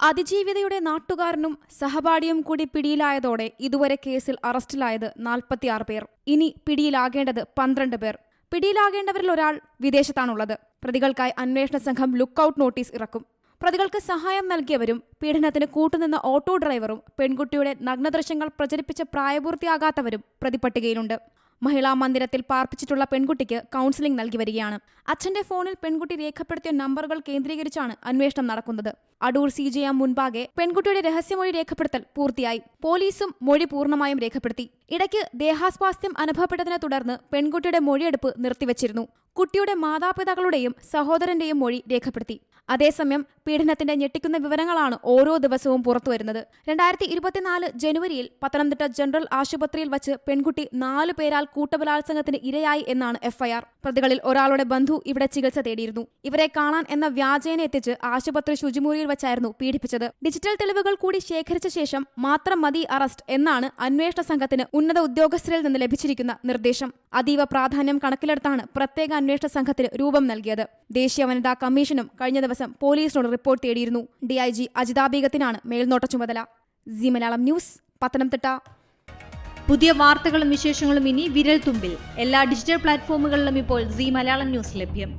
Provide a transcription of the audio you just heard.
അതിജീവിതയുടെ നാട്ടുകാരനും സഹപാഠിയും കൂടി പിടിയിലായതോടെ ഇതുവരെ കേസിൽ അറസ്റ്റിലായത് 46 പേർ. ഇനി പിടിയിലാകേണ്ടത് 12 പേർ. പിടിയിലാകേണ്ടവരിൽ ഒരാൾ വിദേശത്താണുള്ളത്. പ്രതികൾക്കായി അന്വേഷണ സംഘം ലുക്കൌട്ട് നോട്ടീസ് ഇറക്കും. പ്രതികൾക്ക് സഹായം നൽകിയവരും പീഡനത്തിന് കൂട്ടുനിന്ന ഓട്ടോ ഡ്രൈവറും പെൺകുട്ടിയുടെ നഗ്നദൃശ്യങ്ങൾ പ്രചരിപ്പിച്ച പ്രായപൂർത്തിയാകാത്തവരും പ്രതിപട്ടികയിലുണ്ട്. മഹിളാ മന്ദിരത്തിൽ പാർപ്പിച്ചിട്ടുള്ള പെൺകുട്ടിക്ക് കൗൺസിലിംഗ് നൽകി വരികയാണ്. അച്ഛന്റെ ഫോണിൽ പെൺകുട്ടി രേഖപ്പെടുത്തിയ നമ്പറുകൾ കേന്ദ്രീകരിച്ചാണ് അന്വേഷണം നടക്കുന്നത്. അടൂർ CJM മുൻപാകെ പെൺകുട്ടിയുടെ രഹസ്യമൊഴി രേഖപ്പെടുത്തൽ പൂർത്തിയായി. പോലീസും മൊഴി പൂർണ്ണമായും രേഖപ്പെടുത്തി. ഇടയ്ക്ക് ദേഹാസ്വാസ്ഥ്യം അനുഭവപ്പെട്ടതിനെ തുടർന്ന് പെൺകുട്ടിയുടെ മൊഴിയെടുപ്പ് നിർത്തിവച്ചിരുന്നു. കുട്ടിയുടെ മാതാപിതാക്കളുടെയും സഹോദരന്റെയും മൊഴി രേഖപ്പെടുത്തി. അതേസമയം പീഡനത്തിന്റെ ഞെട്ടിക്കുന്ന വിവരങ്ങളാണ് ഓരോ ദിവസവും പുറത്തുവരുന്നത്. 2024 ജനുവരിയിൽ പത്തനംതിട്ട ജനറൽ ആശുപത്രിയിൽ വച്ച് പെൺകുട്ടി 4 പേരാൽ കൂട്ടബലാത്സംഗത്തിന് ഇരയായി എന്നാണ് FIR. പ്രതികളിൽ ഒരാളുടെ ബന്ധു ഇവിടെ ചികിത്സ തേടിയിരുന്നു. ഇവരെ കാണാൻ എന്ന വ്യാജേന എത്തിച്ച് ആശുപത്രി ശുചിമുറിയിൽ വച്ചായിരുന്നു പീഡിപ്പിച്ചത്. ഡിജിറ്റൽ തെളിവുകൾ കൂടി ശേഖരിച്ച ശേഷം മാത്രം മതി അറസ്റ്റ് എന്നാണ് അന്വേഷണ സംഘത്തിന് ഉന്നത ഉദ്യോഗസ്ഥരിൽ നിന്ന് ലഭിച്ചിരിക്കുന്ന നിർദ്ദേശം. അതീവ പ്രാധാന്യം കണക്കിലെടുത്താണ് പ്രത്യേക അന്വേഷണ സംഘത്തിന് രൂപം നൽകിയത്. ദേശീയ വനിതാ കമ്മീഷനും കഴിഞ്ഞ ദിവസം പോലീസിനോട് റിപ്പോർട്ട് തേടിയിരുന്നു. DIG അജിതാ ബീഗത്തിനാണ് മേൽനോട്ട ചുമതല. Zee Malayalam news, Pathanamthitta. പുതിയ വാർത്തകളും വിശേഷങ്ങളും ഇനി വിരൽ തുമ്പിൽ. എല്ലാ ഡിജിറ്റൽ പ്ലാറ്റ്ഫോമുകളിലും ഇപ്പോൾ സീ മലയാളം ന്യൂസ് ലഭ്യം.